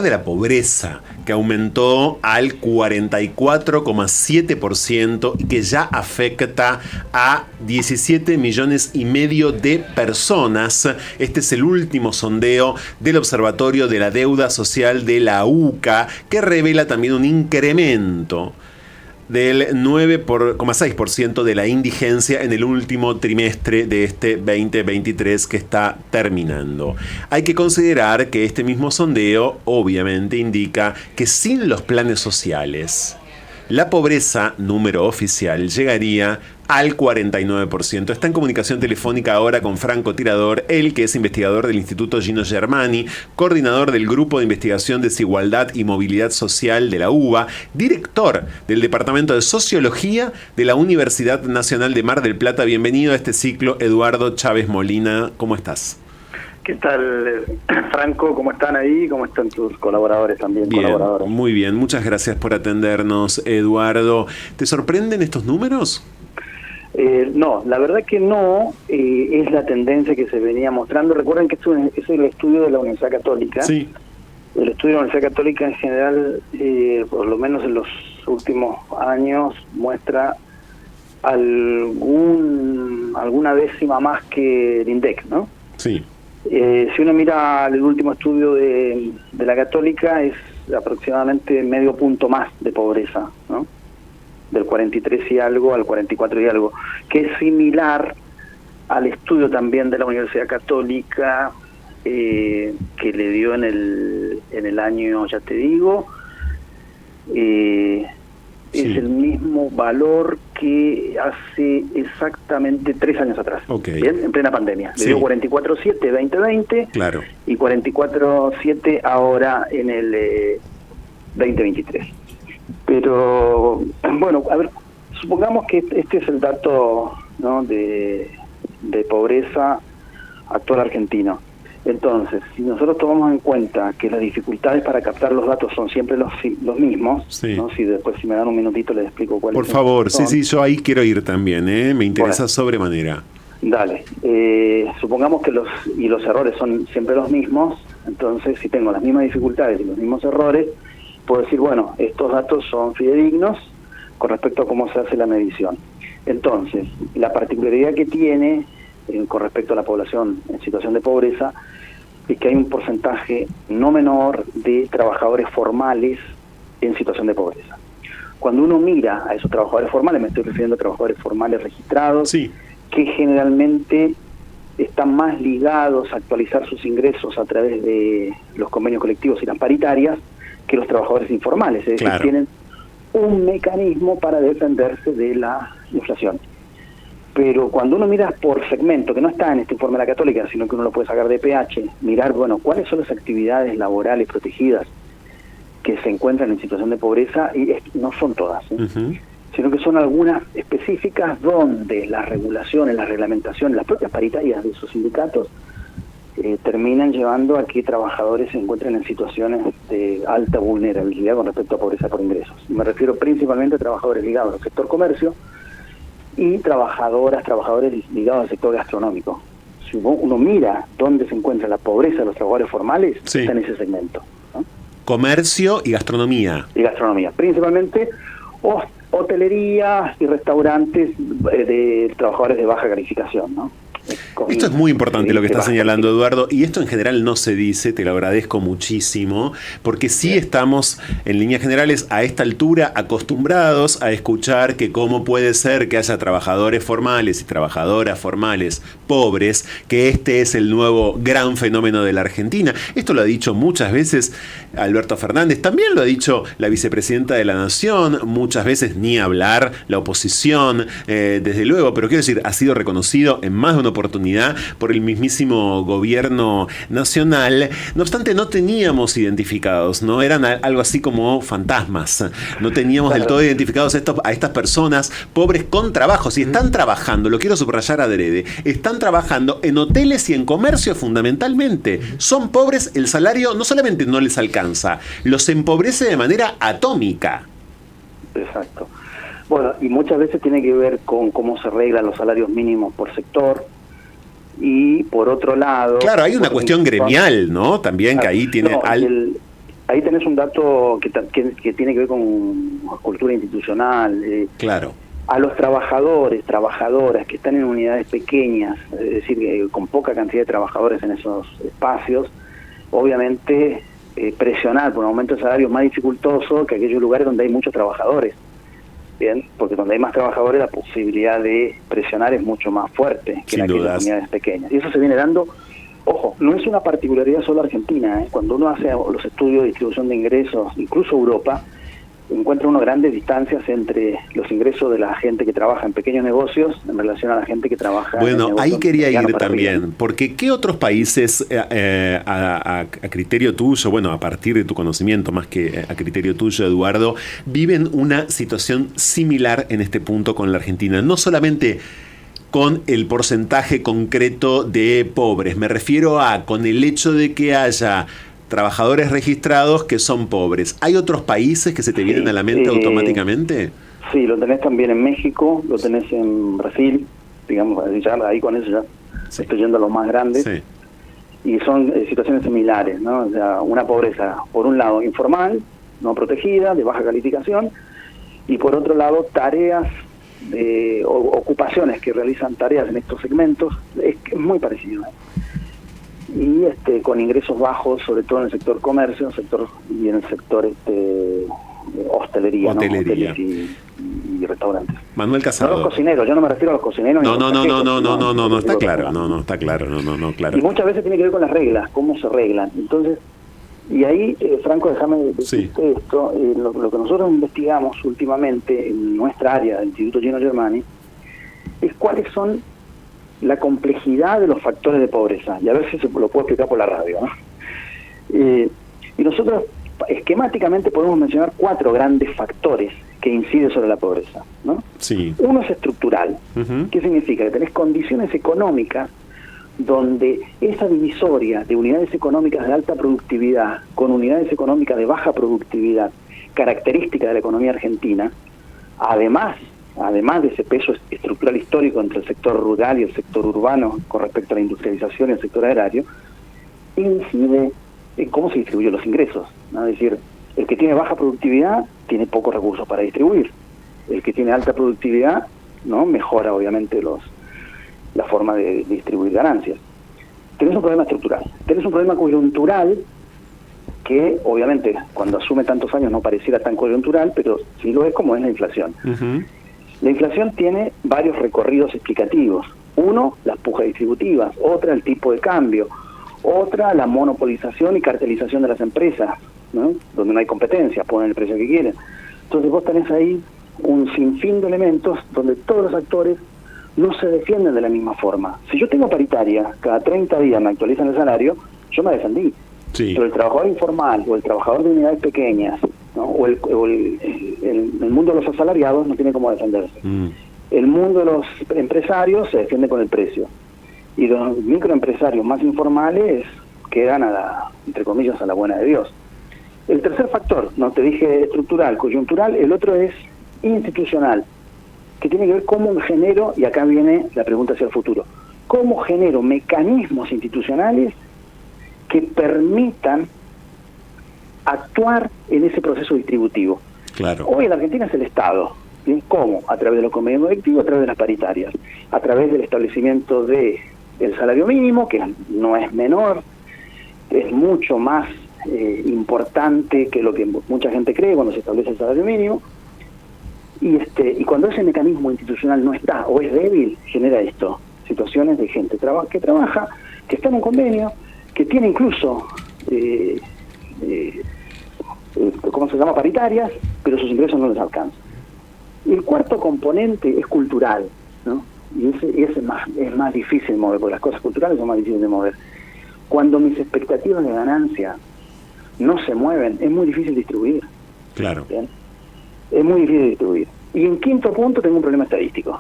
de la pobreza, que aumentó al 44,7% y que ya afecta a 17 millones y medio de personas. Este es el último sondeo del Observatorio de la Deuda Social de la UCA, que revela también un incremento del 9,6% de la indigencia en el último trimestre de este 2023 que está terminando. Hay que considerar que este mismo sondeo obviamente indica que sin los planes sociales, la pobreza, número oficial, llegaría al 49%. Está en comunicación telefónica ahora con Franco Tirador, él que es investigador del Instituto Gino Germani, coordinador del Grupo de Investigación Desigualdad y Movilidad Social de la UBA, director del Departamento de Sociología de la Universidad Nacional de Mar del Plata. Bienvenido a este ciclo, Eduardo Chávez Molina. ¿Cómo estás? ¿Qué tal, Franco? ¿Cómo están ahí? ¿Cómo están tus colaboradores también? Bien, muy bien. Muchas gracias por atendernos, Eduardo. ¿Te sorprenden estos números? No, la verdad que no, es la tendencia que se venía mostrando. Recuerden que esto es el estudio de la Universidad Católica. Sí. El estudio de la Universidad Católica en general, por lo menos en los últimos años, muestra alguna décima más que el INDEC, ¿no? Sí. Si uno mira el último estudio de la Católica, es aproximadamente medio punto más de pobreza, ¿no? Del 43 y algo al 44 y algo, que es similar al estudio también de la Universidad Católica que le dio en el año, ya te digo, sí. Es el mismo valor que hace exactamente 3 años atrás, okay. ¿Bien? En plena pandemia. Le dio 44.7 2020, claro. Y 44.7 ahora en el 2023. Pero, bueno, a ver, supongamos que este es el dato, ¿no?, de pobreza actual argentino. Entonces, si nosotros tomamos en cuenta que las dificultades para captar los datos son siempre los mismos, sí. ¿no? Si me dan un minutito les explico cuáles son. Por favor, sí, yo ahí quiero ir también, me interesa sobremanera. Dale, supongamos que los errores son siempre los mismos, entonces si tengo las mismas dificultades y los mismos errores, puedo decir, bueno, estos datos son fidedignos con respecto a cómo se hace la medición. Entonces, la particularidad que tiene con respecto a la población en situación de pobreza es que hay un porcentaje no menor de trabajadores formales en situación de pobreza. Cuando uno mira a esos trabajadores formales, me estoy refiriendo a trabajadores formales registrados, sí, que generalmente están más ligados a actualizar sus ingresos a través de los convenios colectivos y las paritarias que los trabajadores informales, es decir, claro, tienen un mecanismo para defenderse de la inflación. Pero cuando uno mira por segmento, que no está en este informe de la Católica, sino que uno lo puede sacar de PH, mirar, bueno, cuáles son las actividades laborales protegidas que se encuentran en situación de pobreza, y no son todas, sino que son algunas específicas donde las regulaciones, las reglamentaciones, las propias paritarias de esos sindicatos terminan llevando a que trabajadores se encuentren en situaciones de alta vulnerabilidad con respecto a pobreza por ingresos. Y me refiero principalmente a trabajadores ligados al sector comercio y trabajadores ligados al sector gastronómico. Si uno mira dónde se encuentra la pobreza de los trabajadores formales, sí, está en ese segmento, ¿no? Comercio y gastronomía. Y gastronomía, principalmente hotelería y restaurantes de trabajadores de baja calificación, ¿no? Esto es muy importante lo que está señalando Eduardo, y esto en general no se dice, te lo agradezco muchísimo, porque sí estamos en líneas generales a esta altura acostumbrados a escuchar que cómo puede ser que haya trabajadores formales y trabajadoras formales pobres, que este es el nuevo gran fenómeno de la Argentina. Esto lo ha dicho muchas veces Alberto Fernández, también lo ha dicho la vicepresidenta de la Nación, muchas veces ni hablar, la oposición, desde luego, pero quiero decir, ha sido reconocido en más de una oportunidad por el mismísimo gobierno nacional. No obstante, no teníamos identificados, ¿no? Eran algo así como fantasmas. No teníamos del todo identificados a estas personas pobres con trabajo. Si están trabajando, lo quiero subrayar adrede, están trabajando en hoteles y en comercio fundamentalmente. Son pobres, el salario no solamente no les alcanza, los empobrece de manera atómica. Exacto. Bueno, y muchas veces tiene que ver con cómo se arreglan los salarios mínimos por sector. Y por otro lado... Claro, hay una cuestión gremial, ¿no? También, claro, que ahí tiene... ahí tenés un dato que tiene que ver con cultura institucional. Claro. A los trabajadores, trabajadoras que están en unidades pequeñas, es decir, con poca cantidad de trabajadores en esos espacios, obviamente presionar por un aumento de salario es más dificultoso que aquellos lugares donde hay muchos trabajadores. Bien, porque donde hay más trabajadores la posibilidad de presionar es mucho más fuerte que en aquellas unidades pequeñas. Y eso se viene dando, ojo, no es una particularidad solo argentina, ¿eh? Cuando uno hace los estudios de distribución de ingresos, incluso Europa, encuentra uno grandes distancias entre los ingresos de la gente que trabaja en pequeños negocios en relación a la gente que trabaja en negocios. Bueno, ahí quería ir también, porque ¿qué otros países, a criterio tuyo, bueno, a partir de tu conocimiento más que a criterio tuyo, Eduardo, viven una situación similar en este punto con la Argentina? No solamente con el porcentaje concreto de pobres, me refiero a con el hecho de que haya trabajadores registrados que son pobres. ¿Hay otros países que se te vienen a la mente automáticamente? Sí, lo tenés también en México, lo tenés en Brasil, digamos, ya ahí con eso ya estoy yendo a los más grandes. Sí. Y son situaciones similares, ¿no? O sea, una pobreza, por un lado, informal, no protegida, de baja calificación, y por otro lado, tareas, ocupaciones que realizan tareas en estos segmentos, es muy parecido, ¿eh? Y con ingresos bajos, sobre todo en el sector comercio, y en el sector hostelería. ¿No? Hoteles y restaurantes. Manuel Casado. No los cocineros, yo no me refiero a los cocineros. No, está claro, está claro. Y muchas veces tiene que ver con las reglas, cómo se arreglan. Entonces, y ahí, Franco, déjame decirte esto, lo que nosotros investigamos últimamente en nuestra área del Instituto Gino Germani, es cuáles son la complejidad de los factores de pobreza, y a ver si se lo puedo explicar por la radio, ¿no? Y nosotros esquemáticamente podemos mencionar 4 grandes factores que inciden sobre la pobreza, ¿no? Sí. Uno es estructural. ¿Qué significa? Que tenés condiciones económicas donde esa divisoria de unidades económicas de alta productividad con unidades económicas de baja productividad, característica de la economía argentina, además de ese peso estructural histórico entre el sector rural y el sector urbano con respecto a la industrialización y el sector agrario, incide en cómo se distribuyen los ingresos, ¿no? Es decir, el que tiene baja productividad tiene pocos recursos para distribuir. El que tiene alta productividad, ¿no?, mejora obviamente la forma de distribuir ganancias. Tenés un problema estructural. Tenés un problema coyuntural que obviamente cuando asume tantos años no pareciera tan coyuntural, pero sí lo es, como es la inflación. La inflación tiene varios recorridos explicativos. Uno, las pujas distributivas. Otra, el tipo de cambio. Otra, la monopolización y cartelización de las empresas, ¿no?, donde no hay competencia, ponen el precio que quieren. Entonces vos tenés ahí un sinfín de elementos donde todos los actores no se defienden de la misma forma. Si yo tengo paritaria, cada 30 días me actualizan el salario, yo me defendí. Sí. Pero el trabajador informal o el trabajador de unidades pequeñas, ¿no?, o el mundo de los asalariados no tiene cómo defenderse. El mundo de los empresarios se defiende con el precio. Y los microempresarios más informales quedan entre comillas, a la buena de Dios. El tercer factor, no te dije estructural, coyuntural, el otro es institucional, que tiene que ver cómo genero, y acá viene la pregunta hacia el futuro, cómo genero mecanismos institucionales que permitan actuar en ese proceso distributivo. Claro. Hoy en la Argentina es el Estado. ¿Bien? ¿Cómo? A través de los convenios colectivos, a través de las paritarias, a través del establecimiento del salario mínimo, que no es menor, es mucho más importante que lo que mucha gente cree cuando se establece el salario mínimo. Y cuando ese mecanismo institucional no está o es débil, genera esto, situaciones de gente que trabaja, que está en un convenio, que tiene incluso ¿cómo se llama?, paritarias, pero sus ingresos no les alcanzan. Y el cuarto componente es cultural, ¿no? Y ese es más difícil de mover, porque las cosas culturales son más difíciles de mover. Cuando mis expectativas de ganancia no se mueven, es muy difícil distribuir. Claro. ¿Bien? Es muy difícil distribuir. Y en quinto punto tengo un problema estadístico.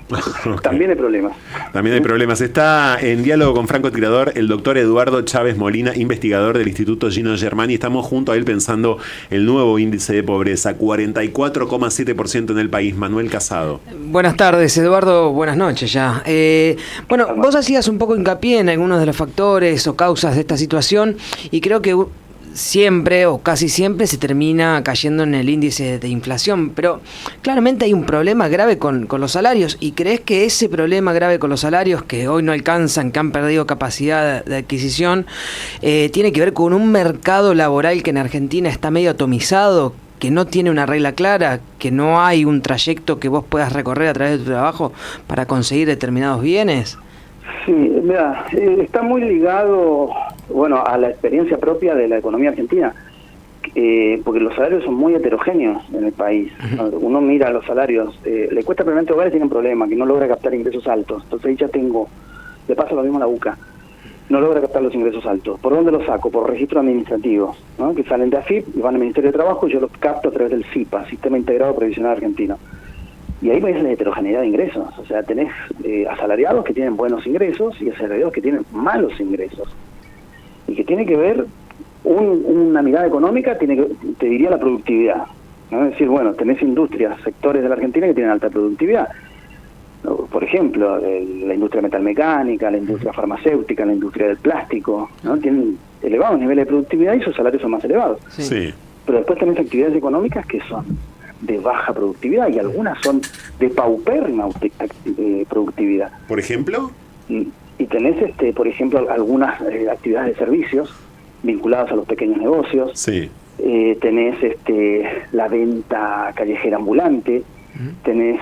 Okay. También hay problemas. También hay problemas. Está en diálogo con Franco Tirador el doctor Eduardo Chávez Molina, investigador del Instituto Gino Germani. Estamos junto a él pensando el nuevo índice de pobreza, 44,7% en el país. Manuel Casado. Buenas tardes, Eduardo. Buenas noches ya. Vos hacías un poco hincapié en algunos de los factores o causas de esta situación y creo que siempre o casi siempre se termina cayendo en el índice de inflación, pero claramente hay un problema grave con los salarios. ¿Y crees que ese problema grave con los salarios, que hoy no alcanzan, que han perdido capacidad de adquisición, tiene que ver con un mercado laboral que en Argentina está medio atomizado, que no tiene una regla clara, que no hay un trayecto que vos puedas recorrer a través de tu trabajo para conseguir determinados bienes? Sí, mira, está muy ligado, bueno, a la experiencia propia de la economía argentina, porque los salarios son muy heterogéneos en el país. Uno mira los salarios, le cuesta permanente hogares, tiene un problema, que no logra captar ingresos altos. Entonces ahí ya le pasa lo mismo a la UCA, no logra captar los ingresos altos. ¿Por dónde los saco? Por registro administrativo, ¿no? Que salen de AFIP y van al Ministerio de Trabajo, y yo los capto a través del SIPA, Sistema Integrado Previsional Argentino. Y ahí ves la heterogeneidad de ingresos. O sea, tenés asalariados que tienen buenos ingresos y asalariados que tienen malos ingresos. Y que tiene que ver, una mirada económica, te diría la productividad, ¿no? Es decir, bueno, tenés industrias, sectores de la Argentina que tienen alta productividad. Por ejemplo, la industria metalmecánica, la industria farmacéutica, la industria del plástico, ¿no? Tienen elevados niveles de productividad y sus salarios son más elevados. Sí. Pero después tenés actividades económicas que son de baja productividad y algunas son de paupérrima productividad. ¿Por ejemplo? Y tenés, por ejemplo, algunas actividades de servicios vinculadas a los pequeños negocios. Sí. Tenés la venta callejera ambulante, tenés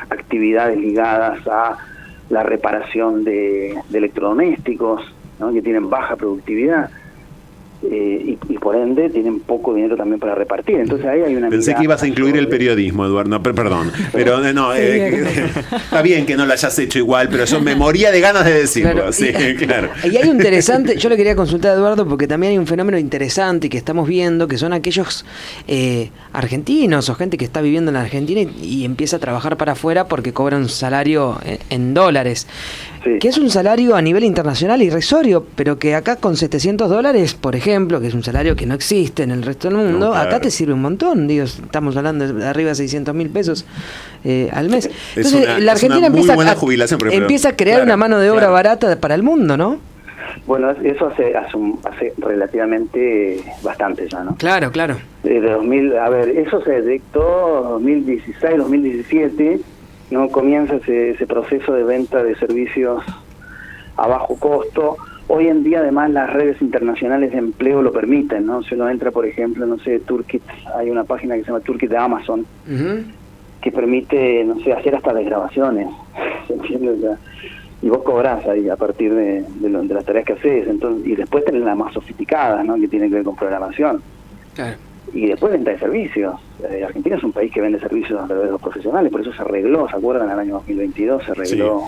actividades ligadas a la reparación de electrodomésticos, ¿no? Que tienen baja productividad. Y por ende tienen poco dinero también para repartir. Entonces ahí hay una... Pensé que ibas a incluir el periodismo, Eduardo. No, perdón. Pero no, está bien que no lo hayas hecho igual, pero yo me moría de ganas de decirlo. Claro, sí, claro. Y hay un interesante, yo le quería consultar a Eduardo porque también hay un fenómeno interesante que estamos viendo, que son aquellos argentinos o gente que está viviendo en la Argentina y empieza a trabajar para afuera porque cobra un salario en dólares. Sí. Que es un salario a nivel internacional irrisorio, pero que acá con $700, por ejemplo, que es un salario que no existe en el resto del mundo, No, claro. acá te sirve un montón. Digo, estamos hablando de arriba de 600.000 pesos al mes. Entonces, la Argentina empieza a crear una mano de obra barata para el mundo, ¿no? Bueno, eso hace relativamente bastante ya, ¿no? Claro, claro. Eso se detectó 2016, 2017, ¿no? Comienza ese proceso de venta de servicios a bajo costo. Hoy en día, además, las redes internacionales de empleo lo permiten, ¿no? Si uno entra, por ejemplo, no sé, Turkit, hay una página que se llama Turkit de Amazon, que permite, no sé, hacer hasta desgrabaciones, ¿se entiende? O sea, y vos cobrás ahí a partir de las tareas que haces. Entonces, y después tenés las más sofisticadas, ¿no? Que tienen que ver con programación. Claro. Y después venta de servicios. Argentina es un país que vende servicios a través de los profesionales, por eso se arregló, ¿se acuerdan? En el año 2022 se arregló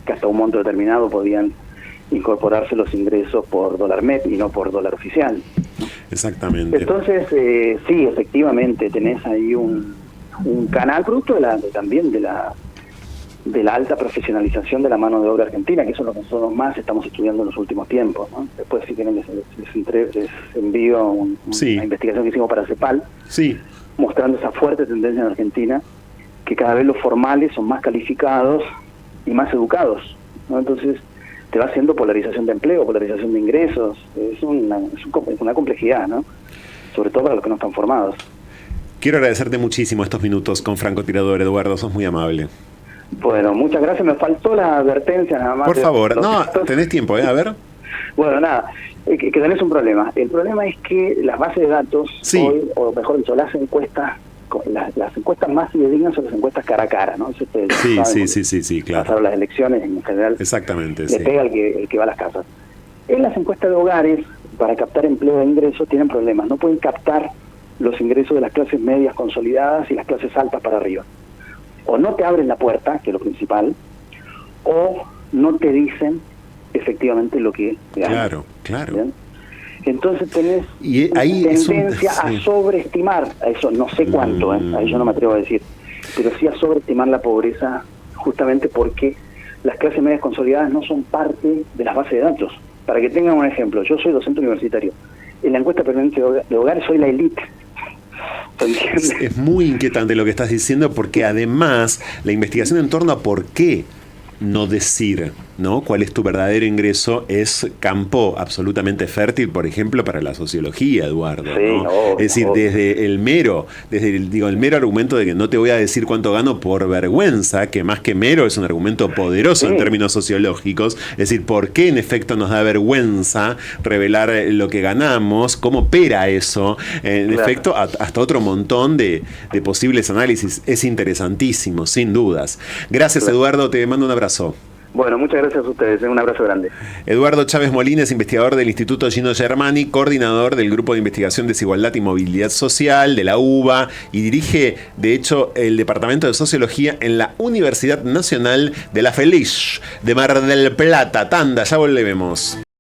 que hasta un monto determinado podían incorporarse los ingresos por dólar MEP y no por dólar oficial. Exactamente. Entonces, sí, efectivamente, tenés ahí un canal producto también de la alta profesionalización de la mano de obra argentina, que eso es lo que nosotros más estamos estudiando en los últimos tiempos, ¿no? Después, si quieren, les envío una investigación que hicimos para CEPAL, mostrando esa fuerte tendencia en Argentina, que cada vez los formales son más calificados y más educados, ¿no? Entonces, te va haciendo polarización de empleo, polarización de ingresos, es una complejidad, ¿no? Sobre todo para los que no están formados. Quiero agradecerte muchísimo estos minutos con francotirador, Eduardo, sos muy amable. Bueno, muchas gracias. Me faltó la advertencia nada más. Por favor, no, tenés tiempo, a ver. Bueno, nada, que tenés un problema. El problema es que las bases de datos, hoy, o mejor dicho, las encuestas más fidedignas son las encuestas cara a cara, ¿no? Sí, claro. Pasaron las elecciones en general. Exactamente, le pega el que va a las casas. En las encuestas de hogares, para captar empleo e ingresos, tienen problemas. No pueden captar los ingresos de las clases medias consolidadas y las clases altas para arriba. O no te abren la puerta, que es lo principal, o no te dicen efectivamente lo que te dan. Claro. ¿Bien? Entonces tenés ahí tendencia a sobreestimar, a eso no sé cuánto, ahí yo no me atrevo a decir, pero sí a sobreestimar la pobreza, justamente porque las clases medias consolidadas no son parte de las bases de datos. Para que tengan un ejemplo, yo soy docente universitario, en la encuesta permanente de hogares soy la élite. Es muy inquietante lo que estás diciendo, porque además la investigación en torno a por qué no decir, ¿no?, cuál es tu verdadero ingreso es campo absolutamente fértil, por ejemplo, para la sociología, Eduardo, Sí, ¿no? obvio, Es decir, obvio. desde el mero argumento de que no te voy a decir cuánto gano por vergüenza, que más que mero es un argumento poderoso en Sí. términos sociológicos, es decir, por qué en efecto nos da vergüenza revelar lo que ganamos, cómo opera eso, en Claro. efecto, hasta otro montón de posibles análisis. Es interesantísimo, sin dudas. Gracias, Claro. Eduardo, te mando un abrazo. Bueno, muchas gracias a ustedes, un abrazo grande. Eduardo Chávez Molina es investigador del Instituto Gino Germani, coordinador del Grupo de Investigación Desigualdad y Movilidad Social de la UBA y dirige, de hecho, el Departamento de Sociología en la Universidad Nacional de La Feliz de Mar del Plata. Tanda, ya volvemos.